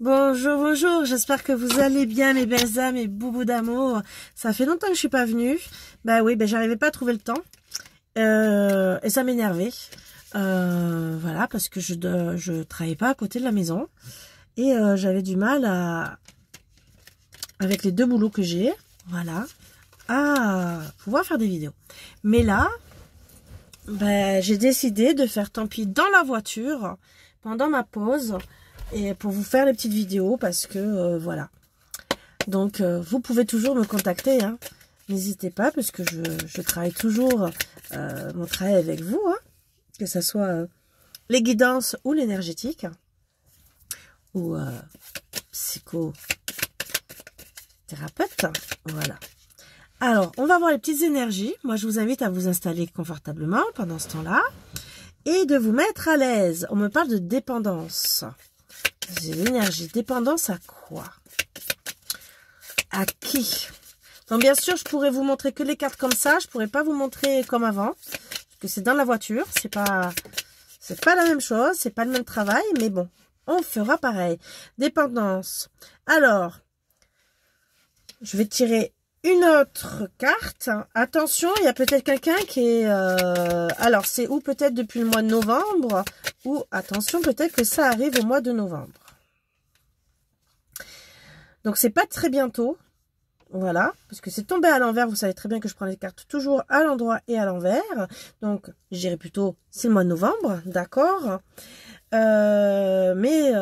Bonjour, bonjour, j'espère que vous allez bien mes belles âmes et boubous d'amour. Ça fait longtemps que je suis pas venue. Bah oui, j'arrivais pas à trouver le temps. Et ça m'énervait. Voilà, parce que je travaillais pas à côté de la maison. Et j'avais du mal avec les deux boulots que j'ai, voilà, à pouvoir faire des vidéos. Mais là, j'ai décidé de faire tant pis dans la voiture, pendant ma pause, et pour vous faire les petites vidéos parce que voilà. Donc vous pouvez toujours me contacter, hein. N'hésitez pas parce que je travaille toujours mon travail avec vous, hein, que ce soit les guidances ou l'énergétique ou psychothérapeute, voilà. Alors on va voir les petites énergies. Moi je vous invite à vous installer confortablement pendant ce temps-là et de vous mettre à l'aise. On me parle de dépendance. L'énergie, dépendance à quoi? À qui? Donc bien sûr, je pourrais vous montrer que les cartes comme ça. Je pourrais pas vous montrer comme avant, parce que c'est dans la voiture. C'est pas la même chose, c'est pas le même travail, mais bon, on fera pareil. Dépendance. Alors, je vais tirer une autre carte. Attention, il y a peut-être quelqu'un qui est... alors, c'est ou peut-être depuis le mois de novembre, ou attention, peut-être que ça arrive au mois de novembre. Donc, c'est pas très bientôt. Voilà, parce que c'est tombé à l'envers. Vous savez très bien que je prends les cartes toujours à l'endroit et à l'envers. Donc, je dirais plutôt, c'est le mois de novembre, d'accord. Mais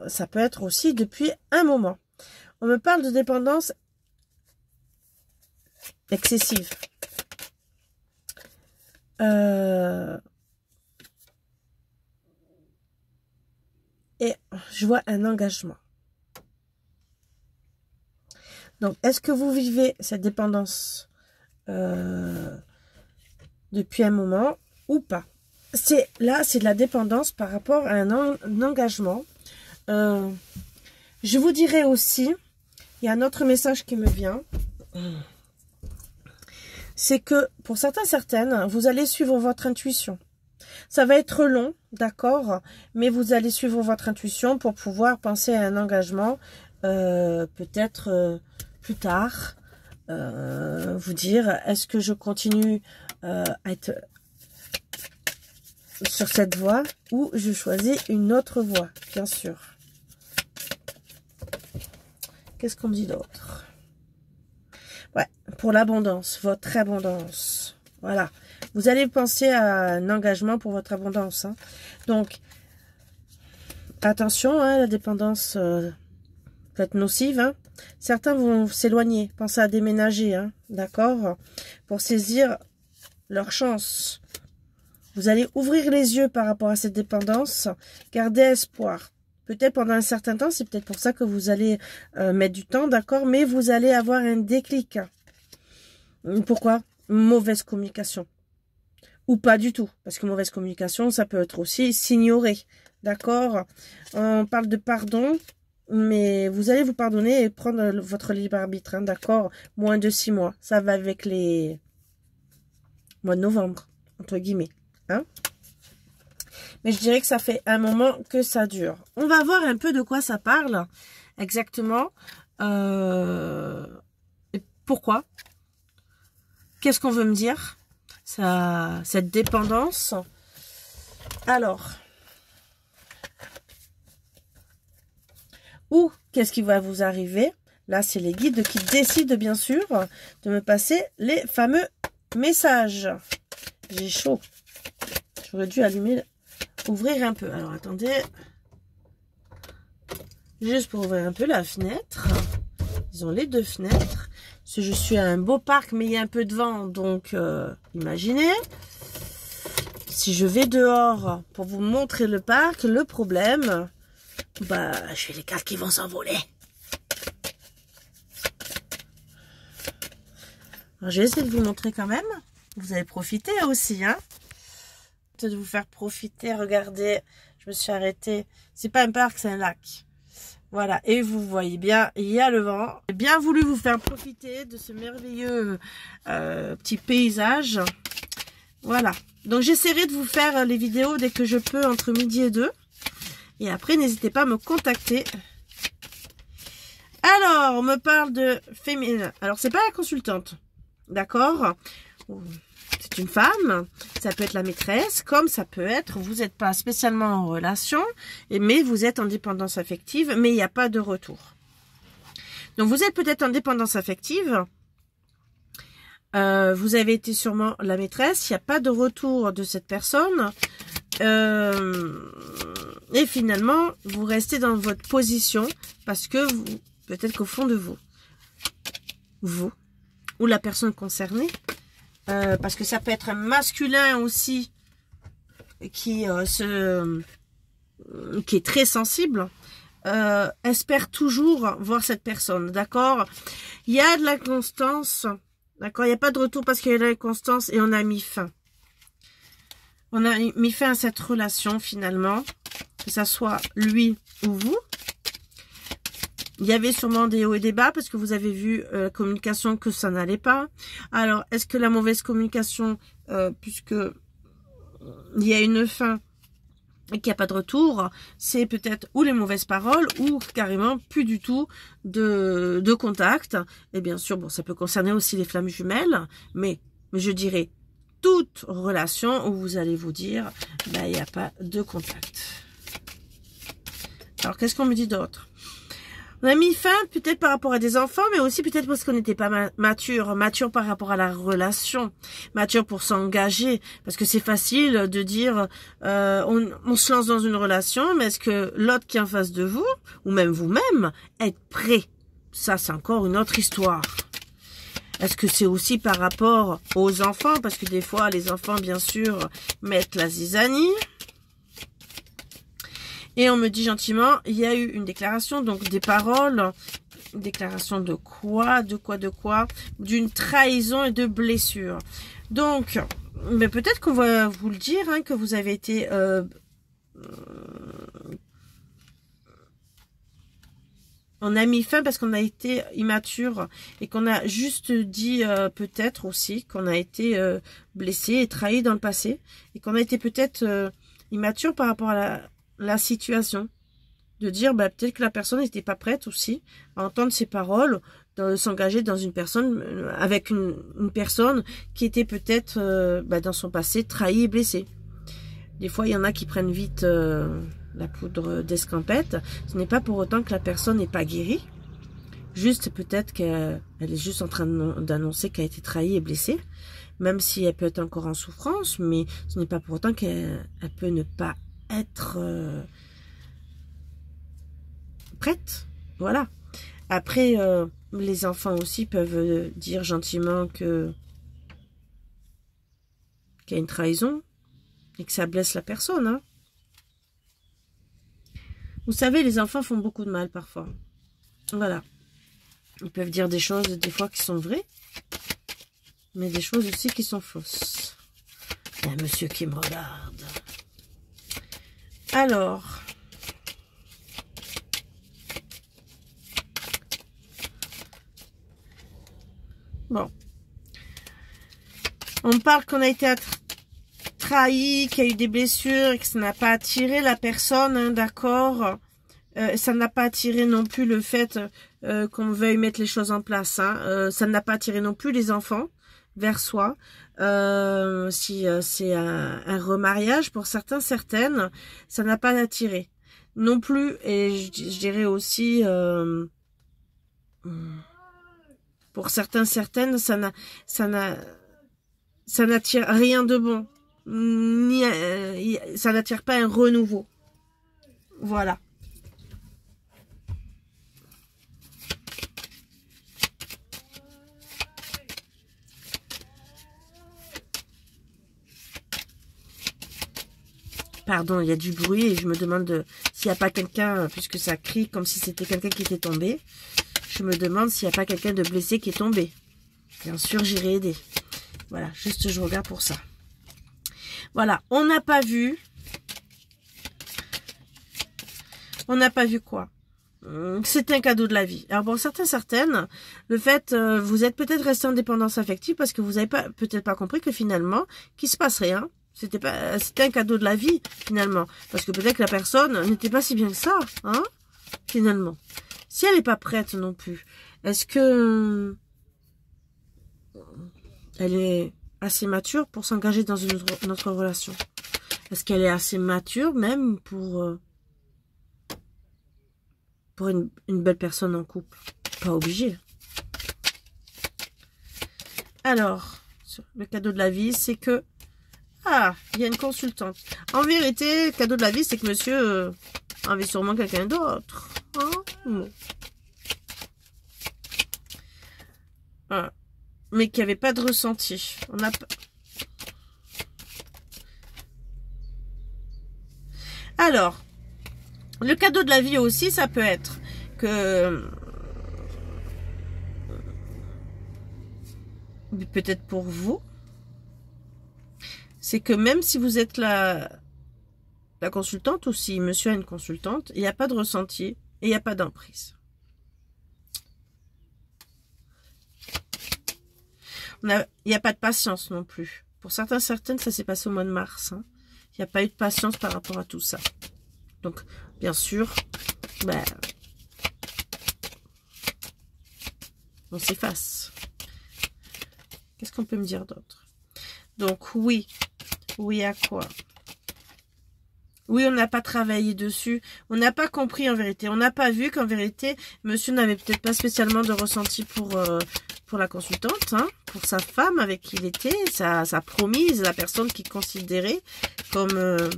ça peut être aussi depuis un moment. On me parle de dépendance excessive. Et je vois un engagement. Donc, est-ce que vous vivez cette dépendance depuis un moment ou pas? Là, c'est de la dépendance par rapport à un engagement. Je vous dirais aussi, il y a un autre message qui me vient. C'est que pour certaines, vous allez suivre votre intuition. Ça va être long, d'accord, mais vous allez suivre votre intuition pour pouvoir penser à un engagement, peut-être plus tard, vous dire, est-ce que je continue à être sur cette voie ou je choisis une autre voie, bien sûr. Qu'est-ce qu'on me dit d'autre? Ouais, pour l'abondance, votre abondance. Voilà. Vous allez penser à un engagement pour votre abondance, hein. Donc, attention, hein, la dépendance peut être nocive, hein. Certains vont s'éloigner, penser à déménager, hein, d'accord, pour saisir leur chance. Vous allez ouvrir les yeux par rapport à cette dépendance, garder espoir. Peut-être pendant un certain temps, c'est peut-être pour ça que vous allez mettre du temps, d'accord, mais vous allez avoir un déclic. Pourquoi? Mauvaise communication. Ou pas du tout, parce que mauvaise communication, ça peut être aussi s'ignorer, d'accord. On parle de pardon, mais vous allez vous pardonner et prendre votre libre arbitre, hein, d'accord. Moins de 6 mois, ça va avec les mois de novembre, entre guillemets, hein. Mais je dirais que ça fait un moment que ça dure. On va voir un peu de quoi ça parle exactement. Et pourquoi? Qu'est-ce qu'on veut me dire? Cette dépendance. Alors. Ou qu'est-ce qui va vous arriver? Là, c'est les guides qui décident, bien sûr, de me passer les fameux messages. J'ai chaud. J'aurais dû ouvrir un peu. Alors, attendez. Juste pour ouvrir un peu la fenêtre. Ils ont les deux fenêtres. Parce que je suis à un beau parc, mais il y a un peu de vent. Donc, imaginez. Si je vais dehors pour vous montrer le parc, le problème, j'ai les cartes qui vont s'envoler. Je vais essayer de vous montrer quand même. Vous allez profiter aussi, hein. De vous faire profiter. Regardez, je me suis arrêtée. C'est pas un parc, c'est un lac. Voilà, et vous voyez bien, il y a le vent. J'ai bien voulu vous faire profiter de ce merveilleux petit paysage. Voilà, donc j'essaierai de vous faire les vidéos dès que je peux entre midi et 2. Et après, n'hésitez pas à me contacter. Alors, on me parle de féminin. Alors, c'est pas la consultante. D'accord? C'est une femme. Ça peut être la maîtresse, comme ça peut être, vous n'êtes pas spécialement en relation, mais vous êtes en dépendance affective, mais il n'y a pas de retour. Donc, vous êtes peut-être en dépendance affective. Vous avez été sûrement la maîtresse. Il n'y a pas de retour de cette personne. Et finalement, vous restez dans votre position parce que vous, peut-être qu'au fond de vous, ou la personne concernée, parce que ça peut être un masculin aussi qui est très sensible, espère toujours voir cette personne, d'accord? Il y a de la constance, d'accord? Il n'y a pas de retour parce qu'il y a de la constance et on a mis fin. On a mis fin à cette relation finalement, que ça soit lui ou vous. Il y avait sûrement des hauts et des bas parce que vous avez vu la communication que ça n'allait pas. Alors, est-ce que la mauvaise communication, puisque il y a une fin et qu'il n'y a pas de retour, c'est peut-être ou les mauvaises paroles ou carrément plus du tout de contact. Et bien sûr, bon, ça peut concerner aussi les flammes jumelles, mais je dirais toute relation où vous allez vous dire, ben, il n'y a pas de contact. Alors, qu'est-ce qu'on me dit d'autre? On a mis fin peut-être par rapport à des enfants, mais aussi peut-être parce qu'on n'était pas mature par rapport à la relation, mature pour s'engager, parce que c'est facile de dire on se lance dans une relation, mais est-ce que l'autre qui est en face de vous, ou même vous-même, êtes prêt? Ça, c'est encore une autre histoire. Est-ce que c'est aussi par rapport aux enfants? Parce que des fois, les enfants, bien sûr, mettent la zizanie. Et on me dit gentiment, il y a eu une déclaration, donc des paroles, une déclaration de quoi? D'une trahison et de blessures. Donc, mais peut-être qu'on va vous le dire, hein, que vous avez été... on a mis fin parce qu'on a été immature et qu'on a juste dit peut-être aussi qu'on a été blessé et trahi dans le passé et qu'on a été peut-être immature par rapport à la situation, de dire bah, peut-être que la personne n'était pas prête aussi à entendre ses paroles, de s'engager dans une personne avec une personne qui était peut-être dans son passé trahie et blessée. Des fois, il y en a qui prennent vite la poudre d'escampette. Ce n'est pas pour autant que la personne n'est pas guérie. Juste peut-être qu'elle est juste en train d'annoncer qu'elle a été trahie et blessée, même si elle peut être encore en souffrance, mais ce n'est pas pour autant qu'elle peut ne pas être prête. Voilà. Après, les enfants aussi peuvent dire gentiment qu'il y a une trahison et que ça blesse la personne. Hein. Vous savez, les enfants font beaucoup de mal parfois. Voilà. Ils peuvent dire des choses des fois qui sont vraies, mais des choses aussi qui sont fausses. Il y a un monsieur qui me regarde. Alors, bon, on me parle qu'on a été trahi, qu'il y a eu des blessures et que ça n'a pas attiré la personne, hein, d'accord. Ça n'a pas attiré non plus le fait qu'on veuille mettre les choses en place. Hein. Ça n'a pas attiré non plus les enfants vers soi. Si c'est un remariage, pour certains, certaines, ça n'a pas attiré. Non plus, et je dirais aussi, pour certains, certaines, ça n'attire rien de bon. Ni, ça n'attire pas un renouveau. Voilà. Pardon, il y a du bruit et je me demande s'il n'y a pas quelqu'un, puisque ça crie comme si c'était quelqu'un qui était tombé. Je me demande s'il n'y a pas quelqu'un de blessé qui est tombé. Bien sûr, j'irai aider. Voilà, juste je regarde pour ça. Voilà, on n'a pas vu. On n'a pas vu quoi? C'est un cadeau de la vie. Alors pour certains, certaines, le fait, vous êtes peut-être resté en dépendance affective parce que vous n'avez peut-être pas compris que finalement, qu'il se passe rien. C'était un cadeau de la vie, finalement. Parce que peut-être que la personne n'était pas si bien que ça, hein, finalement. Si elle n'est pas prête non plus, est-ce que elle est assez mature pour s'engager dans une autre relation? Est-ce qu'elle est assez mature même pour une belle personne en couple? Pas obligé. Alors, le cadeau de la vie, c'est que... Ah, il y a une consultante. En vérité, le cadeau de la vie, c'est que monsieur avait sûrement quelqu'un d'autre. Hein? Bon. Voilà. Mais qu'il n'y avait pas de ressenti. On a pas... Alors, le cadeau de la vie aussi, ça peut être que... Peut-être pour vous, c'est que même si vous êtes la consultante ou si monsieur a une consultante, il n'y a pas de ressenti et il n'y a pas d'emprise. Il n'y a pas de patience non plus. Pour certaines, ça s'est passé au mois de mars. Hein. Il n'y a pas eu de patience par rapport à tout ça. Donc, bien sûr, ben, on s'efface. Qu'est-ce qu'on peut me dire d'autre? Donc, oui. Oui à quoi? Oui, on n'a pas travaillé dessus. On n'a pas compris en vérité. On n'a pas vu qu'en vérité, monsieur n'avait peut-être pas spécialement de ressenti pour la consultante, hein, pour sa femme avec qui il était, sa promise, la personne qu'il considérait comme...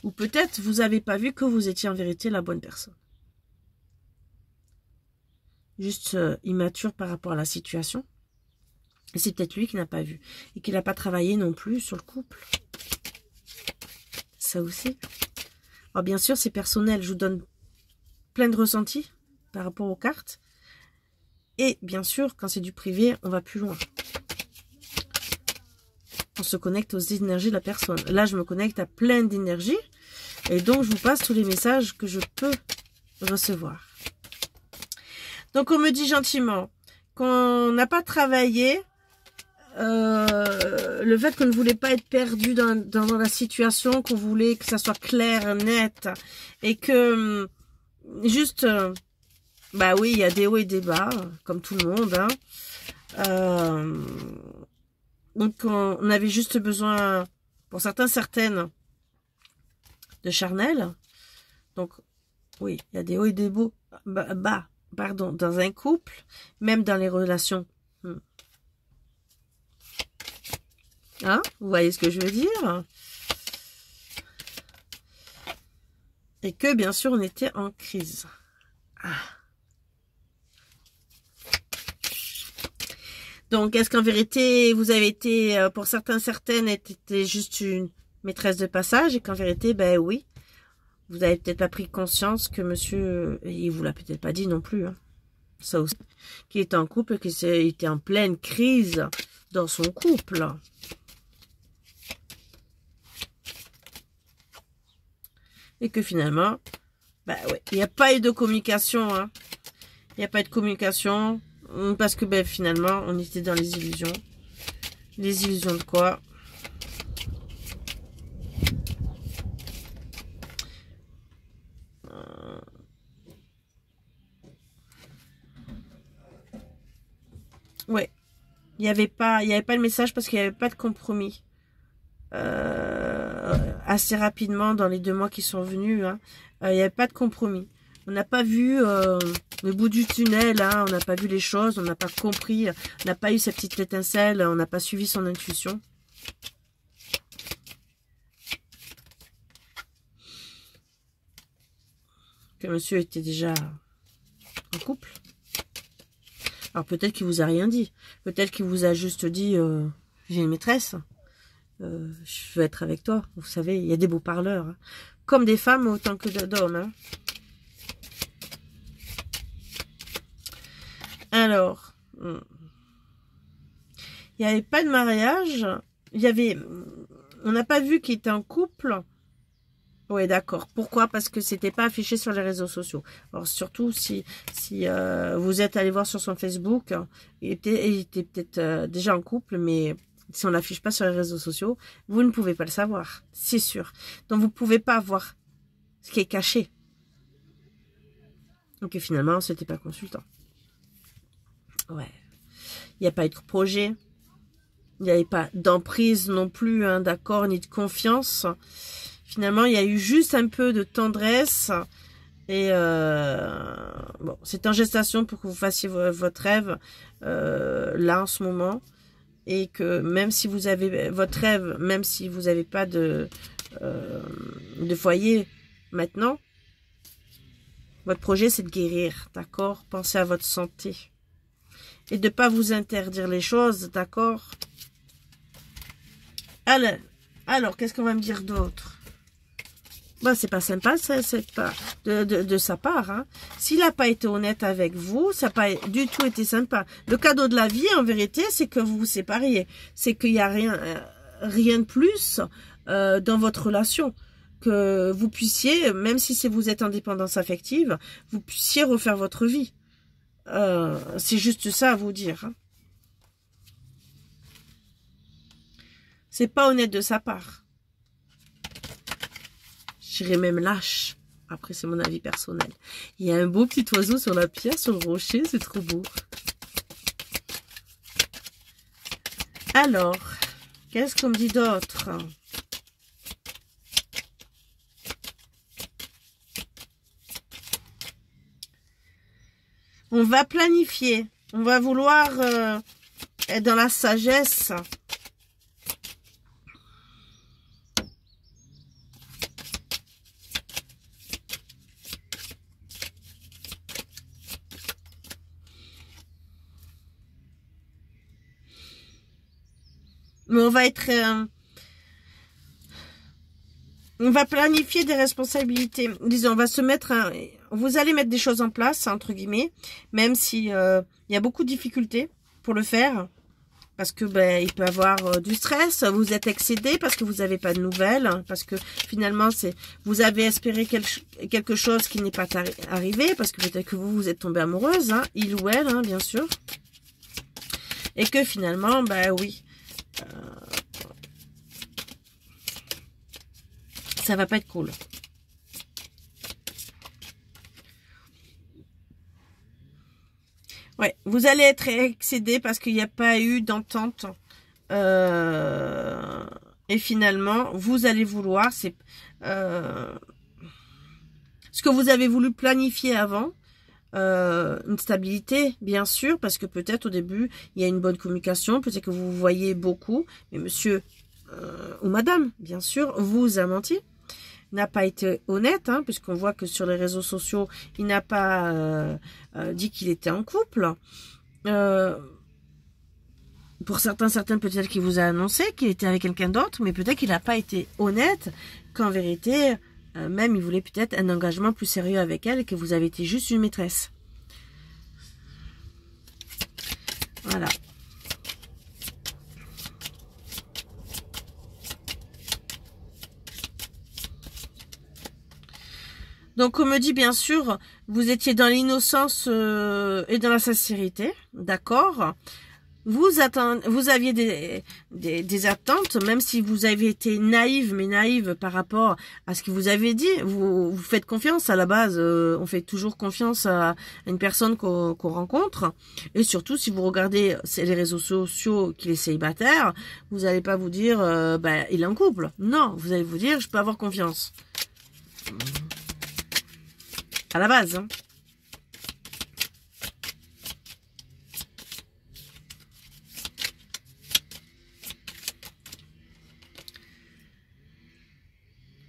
ou peut-être vous n'avez pas vu que vous étiez en vérité la bonne personne. Juste immature par rapport à la situation. Et c'est peut-être lui qui n'a pas vu. Et qui n'a pas travaillé non plus sur le couple. Ça aussi. Alors bien sûr, c'est personnel. Je vous donne plein de ressentis par rapport aux cartes. Et bien sûr, quand c'est du privé, on va plus loin. On se connecte aux énergies de la personne. Là, je me connecte à plein d'énergie. Et donc, je vous passe tous les messages que je peux recevoir. Donc, on me dit gentiment qu'on n'a pas travaillé... le fait qu'on ne voulait pas être perdu dans la situation, qu'on voulait que ça soit clair, net, et que juste, bah oui, il y a des hauts et des bas, comme tout le monde, hein. Donc on avait juste besoin, pour certaines, de charnel. Donc oui, il y a des hauts et des bas, pardon, dans un couple, même dans les relations. Hein? Vous voyez ce que je veux dire? Et que, bien sûr, on était en crise. Ah. Donc, est-ce qu'en vérité, vous avez été, pour certaines, était juste une maîtresse de passage et qu'en vérité, ben oui, vous avez peut-être pas pris conscience que monsieur, et il vous l'a peut-être pas dit non plus, hein, ça aussi, qu'il était en couple, qu'il était en pleine crise dans son couple. Et que finalement, bah ouais, il n'y a pas eu de communication, hein. Il n'y a pas eu de communication, parce que ben, finalement, on était dans les illusions. Les illusions de quoi? Ouais, il n'y avait pas le message parce qu'il n'y avait pas de compromis. Assez rapidement dans les 2 mois qui sont venus, hein, il n'y avait pas de compromis. On n'a pas vu le bout du tunnel, hein, on n'a pas vu les choses, on n'a pas compris, on n'a pas eu cette petite étincelle, on n'a pas suivi son intuition. Que monsieur était déjà en couple. Alors peut-être qu'il vous a rien dit, peut-être qu'il vous a juste dit j'ai une maîtresse. Je veux être avec toi. Vous savez, il y a des beaux parleurs. Hein. Comme des femmes autant que d'hommes. Hein. Alors, il n'y avait pas de mariage. On n'a pas vu qu'il était en couple. Oui, d'accord. Pourquoi? Parce que c'était pas affiché sur les réseaux sociaux. Alors surtout si vous êtes allé voir sur son Facebook, il était peut-être déjà en couple, mais Si on l'affiche pas sur les réseaux sociaux, vous ne pouvez pas le savoir, c'est sûr. Donc vous pouvez pas voir ce qui est caché. Donc finalement, c'était pas consultant. Ouais. Il n'y a pas eu de projet. Il n'y avait pas d'emprise non plus, hein, d'accord, ni de confiance. Finalement, il y a eu juste un peu de tendresse. Et bon, c'est en gestation pour que vous fassiez votre rêve là en ce moment. Et que même si vous avez votre rêve, même si vous n'avez pas de foyer maintenant, votre projet c'est de guérir, d'accord? Pensez à votre santé. Et de ne pas vous interdire les choses, d'accord? Alors qu'est-ce qu'on va me dire d'autre? Bah, c'est pas sympa, c'est pas de sa part. Hein. S'il n'a pas été honnête avec vous, ça n'a pas du tout été sympa. Le cadeau de la vie, en vérité, c'est que vous vous sépariez. C'est qu'il n'y a rien de plus dans votre relation. Que vous puissiez, même si vous êtes en dépendance affective, vous puissiez refaire votre vie. C'est juste ça à vous dire. Hein. C'est pas honnête de sa part. Je dirais même lâche. Après, c'est mon avis personnel. Il y a un beau petit oiseau sur la pierre, sur le rocher. C'est trop beau. Alors, qu'est-ce qu'on me dit d'autre? On va planifier. On va vouloir être dans la sagesse. Mais on va être... on va planifier des responsabilités. Disons, on va se mettre... vous allez mettre des choses en place, entre guillemets, même si il y a beaucoup de difficultés pour le faire. Parce que il peut y avoir du stress, vous êtes excédé parce que vous n'avez pas de nouvelles, hein, parce que finalement, vous avez espéré quelque chose qui n'est pas arrivé, parce que peut-être que vous êtes tombée amoureuse, hein, il ou elle, hein, bien sûr. Et que finalement, oui... ça va pas être cool. Ouais, vous allez être excédé parce qu'il n'y a pas eu d'entente. Et finalement, vous allez vouloir, ce que vous avez voulu planifier avant, une stabilité, bien sûr, parce que peut-être au début, il y a une bonne communication, peut-être que vous voyez beaucoup, mais monsieur ou madame, bien sûr, vous a menti, n'a pas été honnête, hein, puisqu'on voit que sur les réseaux sociaux, il n'a pas dit qu'il était en couple. Pour certains, peut-être qu'il vous a annoncé qu'il était avec quelqu'un d'autre, mais peut-être qu'il n'a pas été honnête, qu'en vérité... même il voulait peut-être un engagement plus sérieux avec elle et que vous avez été juste une maîtresse. Voilà. Donc on me dit bien sûr, vous étiez dans l'innocence et dans la sincérité, d'accord. Vous aviez des attentes, même si vous avez été naïve par rapport à ce que vous avez dit. Vous faites confiance à la base. On fait toujours confiance à une personne qu'on rencontre. Et surtout, si vous regardez les réseaux sociaux qu'il est célibataire, vous n'allez pas vous dire, il est en couple. Non, vous allez vous dire, je peux avoir confiance. À la base, hein.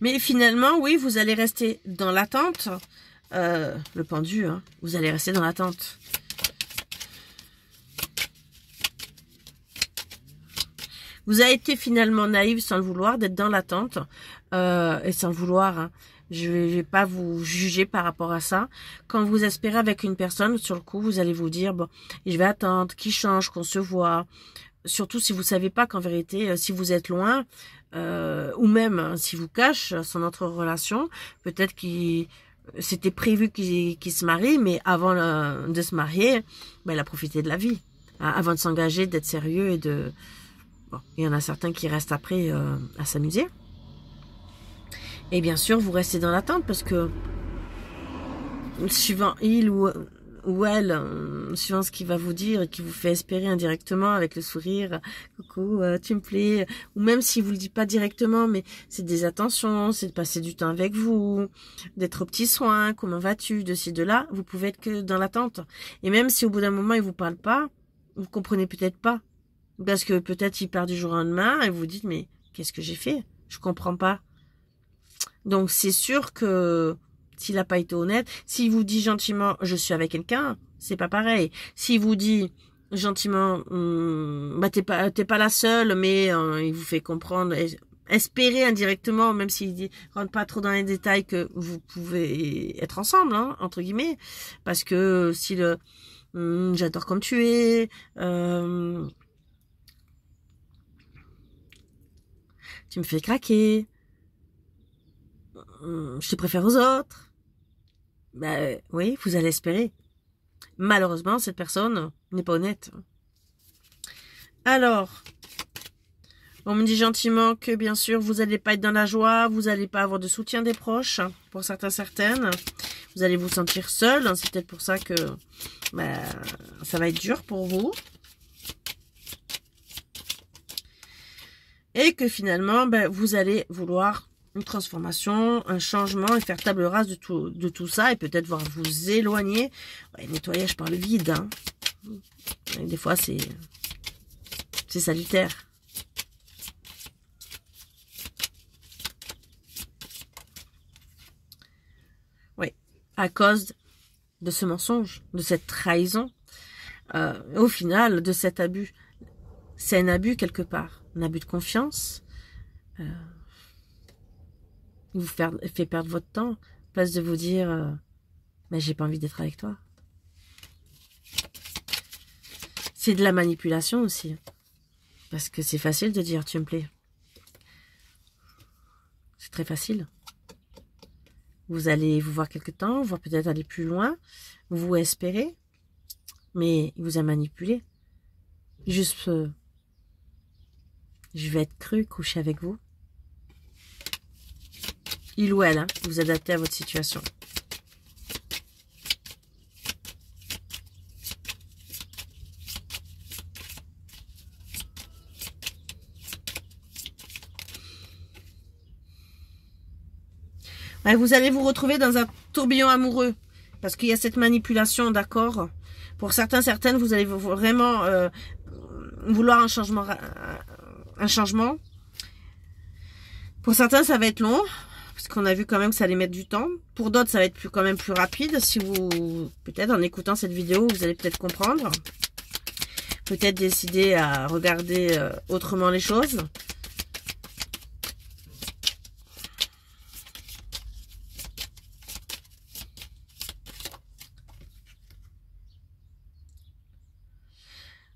Mais finalement, oui, vous allez rester dans l'attente. Le pendu, hein, vous allez rester dans l'attente. Vous avez été finalement naïve sans le vouloir, d'être dans l'attente. Et sans le vouloir, hein. Je vais pas vous juger par rapport à ça. Quand vous espérez avec une personne, sur le coup, vous allez vous dire, bon, je vais attendre qu'il change, qu'on se voit. Surtout si vous savez pas qu'en vérité, si vous êtes loin, ou même si vous cache son autre relation, peut-être qu'il c'était prévu qu'il se marie, mais avant de se marier, il a profité de la vie, hein, avant de s'engager, d'être sérieux et de Bon, il y en a certains qui restent après à s'amuser. Et bien sûr, vous restez dans l'attente parce que suivant il ou elle, suivant ce qu'il va vous dire et qui vous fait espérer indirectement avec le sourire, coucou, tu me plais, ou même si vous le dites pas directement, mais c'est des attentions, c'est de passer du temps avec vous, d'être aux petits soins, comment vas-tu, de ci, de là, vous pouvez être que dans l'attente. Et même si au bout d'un moment il vous parle pas, vous comprenez peut-être pas, parce que peut-être il part du jour au lendemain et vous vous dites mais qu'est-ce que j'ai fait, je comprends pas. Donc c'est sûr que s'il n'a pas été honnête, s'il vous dit gentiment je suis avec quelqu'un, c'est pas pareil. S'il vous dit gentiment bah t'es pas la seule, mais il vous fait comprendre, espérer indirectement, même s'il dit rentre pas trop dans les détails, que vous pouvez être ensemble, hein, entre guillemets, parce que si le j'adore comme tu es, tu me fais craquer, je te préfère aux autres. Ben oui, vous allez espérer. Malheureusement, cette personne n'est pas honnête. Alors, on me dit gentiment que bien sûr, vous n'allez pas être dans la joie, vous n'allez pas avoir de soutien des proches, pour certains, certaines. Vous allez vous sentir seul, c'est peut-être pour ça que ça va être dur pour vous. Et que finalement, vous allez vouloir une transformation, un changement et faire table rase de tout ça et peut-être voir vous éloigner. Ouais, nettoyage par le vide. Hein. Et des fois, c'est salutaire. Oui, à cause de ce mensonge, de cette trahison, au final, de cet abus. C'est un abus quelque part, un abus de confiance. Il vous fait perdre votre temps, à place de vous dire mais j'ai pas envie d'être avec toi. C'est de la manipulation aussi. Parce que c'est facile de dire tu me plais. C'est très facile. Vous allez vous voir quelque temps, voire peut-être aller plus loin, vous espérez, mais il vous a manipulé. Juste, je vais être cru, coucher avec vous. Il ou elle, hein, vous adaptez à votre situation. Ouais, vous allez vous retrouver dans un tourbillon amoureux. Parce qu'il y a cette manipulation, d'accord. Pour certains, certaines, vous allez vraiment vouloir un changement. Pour certains, ça va être long. Parce qu'on a vu quand même que ça allait mettre du temps. Pour d'autres, ça va être quand même plus rapide. Si vous, peut-être en écoutant cette vidéo, vous allez peut-être comprendre. Peut-être décider à regarder autrement les choses.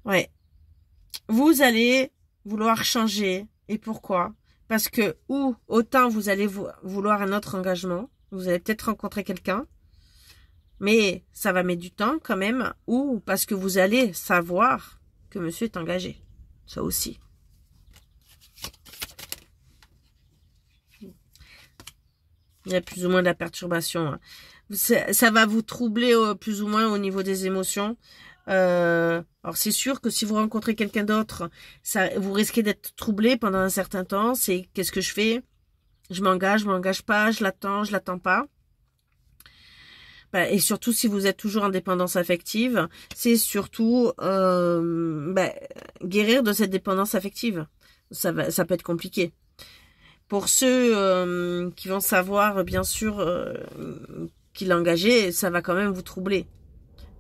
Ouais. Vous allez vouloir changer. Et pourquoi ? Parce que, ou autant vous allez vouloir un autre engagement, vous allez peut-être rencontrer quelqu'un, mais ça va mettre du temps quand même, ou parce que vous allez savoir que monsieur est engagé. Ça aussi. Il y a plus ou moins de la perturbation. Hein. Ça va vous troubler plus ou moins au niveau des émotions. Alors c'est sûr que si vous rencontrez quelqu'un d'autre, vous risquez d'être troublé pendant un certain temps. C'est qu'est-ce que je fais? Je m'engage pas, je l'attends pas. Et surtout si vous êtes toujours en dépendance affective, c'est surtout guérir de cette dépendance affective. Ça peut être compliqué. Pour ceux qui vont savoir bien sûr qu'il est engagé, ça va quand même vous troubler.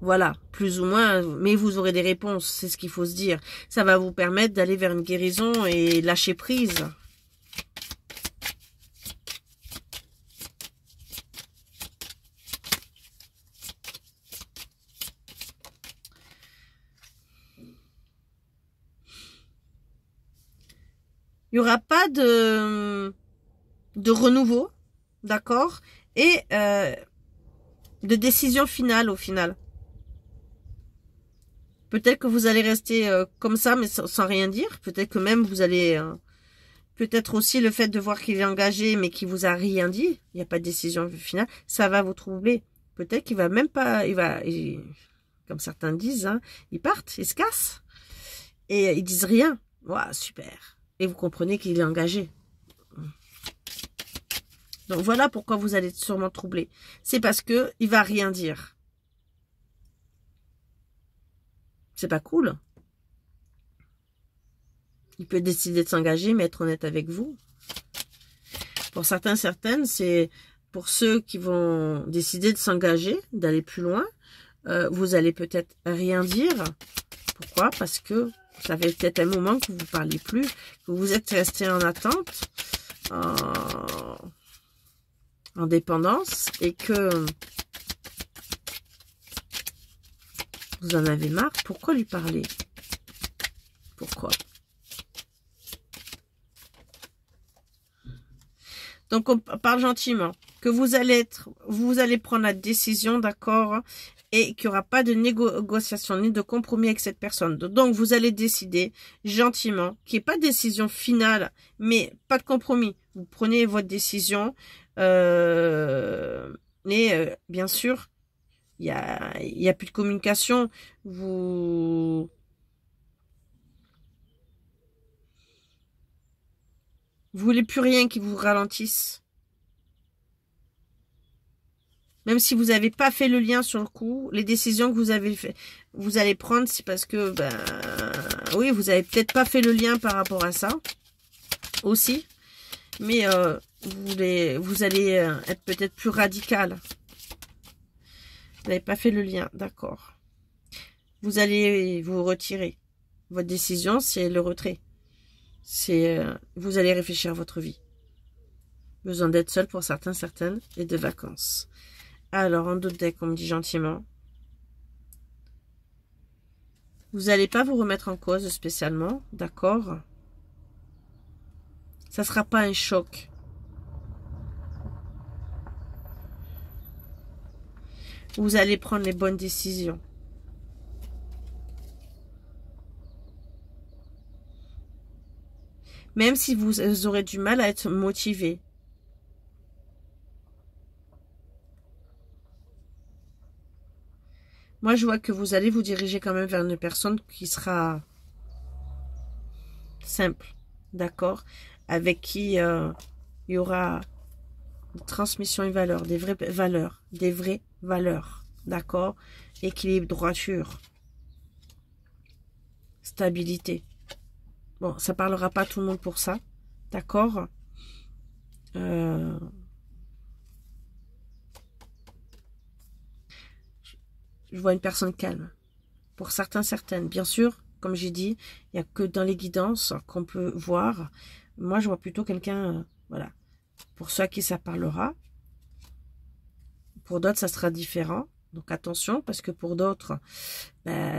Voilà, plus ou moins, mais vous aurez des réponses, c'est ce qu'il faut se dire. Ça va vous permettre d'aller vers une guérison et lâcher prise. Il n'y aura pas de renouveau, d'accord, et de décision finale au final. Peut-être que vous allez rester comme ça, mais sans rien dire. Peut-être que même vous allez... peut-être aussi le fait de voir qu'il est engagé, mais qu'il vous a rien dit. Il n'y a pas de décision finale. Ça va vous troubler. Peut-être qu'il va même pas... comme certains disent, hein, ils partent, ils se cassent. Et ils disent rien. Waouh, super. Et vous comprenez qu'il est engagé. Donc voilà pourquoi vous allez être sûrement troublé. C'est parce que il va rien dire. C'est pas cool. Il peut décider de s'engager, mais être honnête avec vous. Pour certains, certaines, c'est pour ceux qui vont décider de s'engager, d'aller plus loin. Vous allez peut-être rien dire. Pourquoi? Parce que ça fait peut-être un moment que vous ne parlez plus, que vous êtes resté en attente, en dépendance, et que vous en avez marre. Pourquoi lui parler? Pourquoi? Donc, on parle gentiment. Que vous allez prendre la décision, d'accord, et qu'il n'y aura pas de négociation ni de compromis avec cette personne. Donc, vous allez décider gentiment, qu'il n'y ait pas de décision finale, mais pas de compromis. Vous prenez votre décision, mais bien sûr, il y a plus de communication. Vous voulez plus rien qui vous ralentisse. Même si vous n'avez pas fait le lien sur le coup, les décisions que vous allez prendre, c'est parce que, ben, oui, vous avez peut-être pas fait le lien par rapport à ça, aussi. Mais vous allez être peut-être plus radical. Vous n'avez pas fait le lien, d'accord. Vous allez vous retirer. Votre décision, c'est le retrait. Vous allez réfléchir à votre vie. Besoin d'être seul pour certains, certaines, et de vacances. Alors, en d'autres decks, on me dit gentiment. Vous n'allez pas vous remettre en cause spécialement, d'accord? Ça ne sera pas un choc. Vous allez prendre les bonnes décisions. Même si vous aurez du mal à être motivé. Moi, je vois que vous allez vous diriger quand même vers une personne qui sera simple, d'accord? Avec qui il y aura une transmission et valeurs, des vraies valeurs, d'accord? Équilibre, droiture, stabilité. Bon, ça parlera pas tout le monde pour ça, d'accord? Je vois une personne calme. Pour certains, certaines. Bien sûr, comme j'ai dit, il n'y a que dans les guidances qu'on peut voir. Moi, je vois plutôt quelqu'un, voilà. Pour ceux à qui ça parlera. Pour d'autres, ça sera différent. Donc, attention, parce que pour d'autres,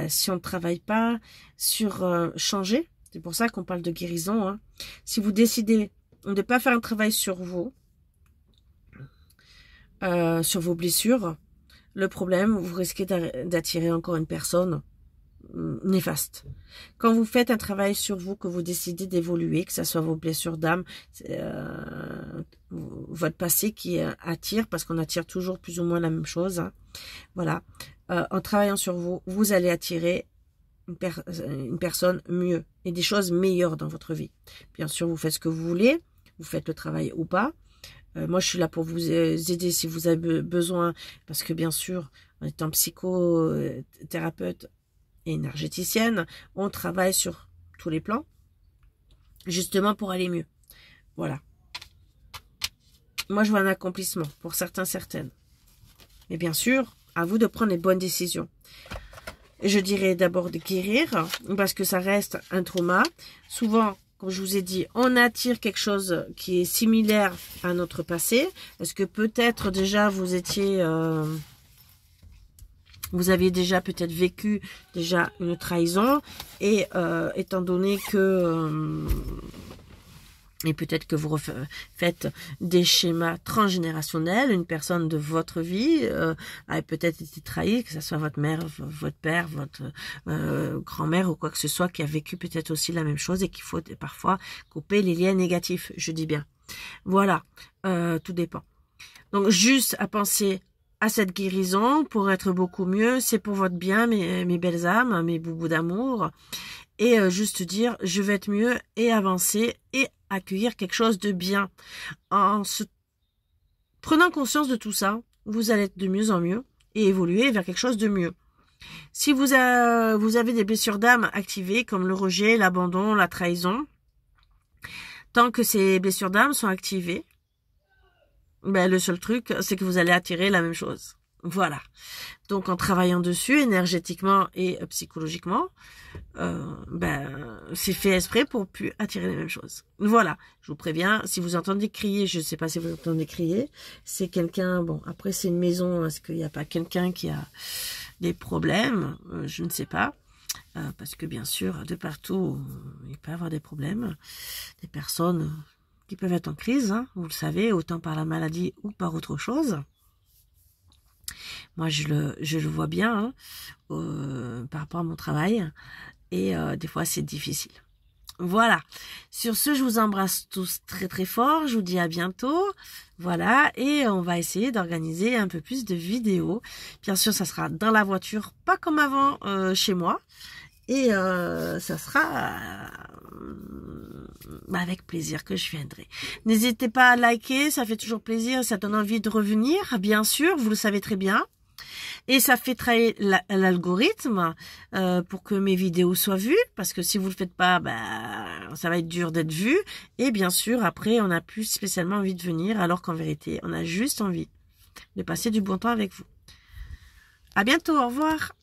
si on ne travaille pas sur changer, c'est pour ça qu'on parle de guérison. Hein. Si vous décidez de ne pas faire un travail sur vous, sur vos blessures, le problème, vous risquez d'attirer encore une personne néfaste. Quand vous faites un travail sur vous, que vous décidez d'évoluer, que ce soit vos blessures d'âme, votre passé qui attire, parce qu'on attire toujours plus ou moins la même chose. Hein. Voilà. En travaillant sur vous, vous allez attirer une personne mieux et des choses meilleures dans votre vie. Bien sûr, vous faites ce que vous voulez, vous faites le travail ou pas. Moi, je suis là pour vous aider si vous avez besoin, parce que bien sûr, en étant psychothérapeute et énergéticienne, on travaille sur tous les plans, justement pour aller mieux. Voilà. Moi, je vois un accomplissement pour certains, certaines. Mais bien sûr, à vous de prendre les bonnes décisions. Je dirais d'abord de guérir, parce que ça reste un trauma. Souvent, comme je vous ai dit, on attire quelque chose qui est similaire à notre passé. Est-ce que peut-être déjà vous aviez déjà peut-être vécu déjà une trahison et étant donné que Et peut-être que vous faites des schémas transgénérationnels. Une personne de votre vie a peut-être été trahie, que ce soit votre mère, votre père, votre grand-mère ou quoi que ce soit, qui a vécu peut-être aussi la même chose et qu'il faut parfois couper les liens négatifs, je dis bien. Voilà, tout dépend. Donc, juste à penser à cette guérison pour être beaucoup mieux. C'est pour votre bien, mes belles âmes, mes boubous d'amour. Et juste dire, je vais être mieux et avancer et accueillir quelque chose de bien. En prenant conscience de tout ça, vous allez être de mieux en mieux et évoluer vers quelque chose de mieux. Si vous avez des blessures d'âme activées comme le rejet, l'abandon, la trahison, tant que ces blessures d'âme sont activées, ben, le seul truc, c'est que vous allez attirer la même chose. Voilà. Donc, en travaillant dessus, énergétiquement et psychologiquement, c'est fait exprès pour plus attirer les mêmes choses. Voilà. Je vous préviens, si vous entendez crier, je ne sais pas si vous entendez crier, c'est quelqu'un, bon, après c'est une maison, est-ce qu'il n'y a pas quelqu'un qui a des problèmes? Je ne sais pas. Parce que bien sûr, de partout, il peut y avoir des problèmes. Des personnes qui peuvent être en crise, hein, vous le savez, autant par la maladie ou par autre chose. Moi, je le vois bien par rapport à mon travail. Et des fois, c'est difficile. Voilà. Sur ce, je vous embrasse tous très très fort. Je vous dis à bientôt. Voilà. Et on va essayer d'organiser un peu plus de vidéos. Bien sûr, ça sera dans la voiture, pas comme avant chez moi. Et ça sera avec plaisir que je viendrai. N'hésitez pas à liker, ça fait toujours plaisir, ça donne envie de revenir, bien sûr, vous le savez très bien. Et ça fait travailler l'algorithme pour que mes vidéos soient vues, parce que si vous le faites pas, ça va être dur d'être vu. Et bien sûr, après, on n'a plus spécialement envie de venir, alors qu'en vérité, on a juste envie de passer du bon temps avec vous. À bientôt, au revoir.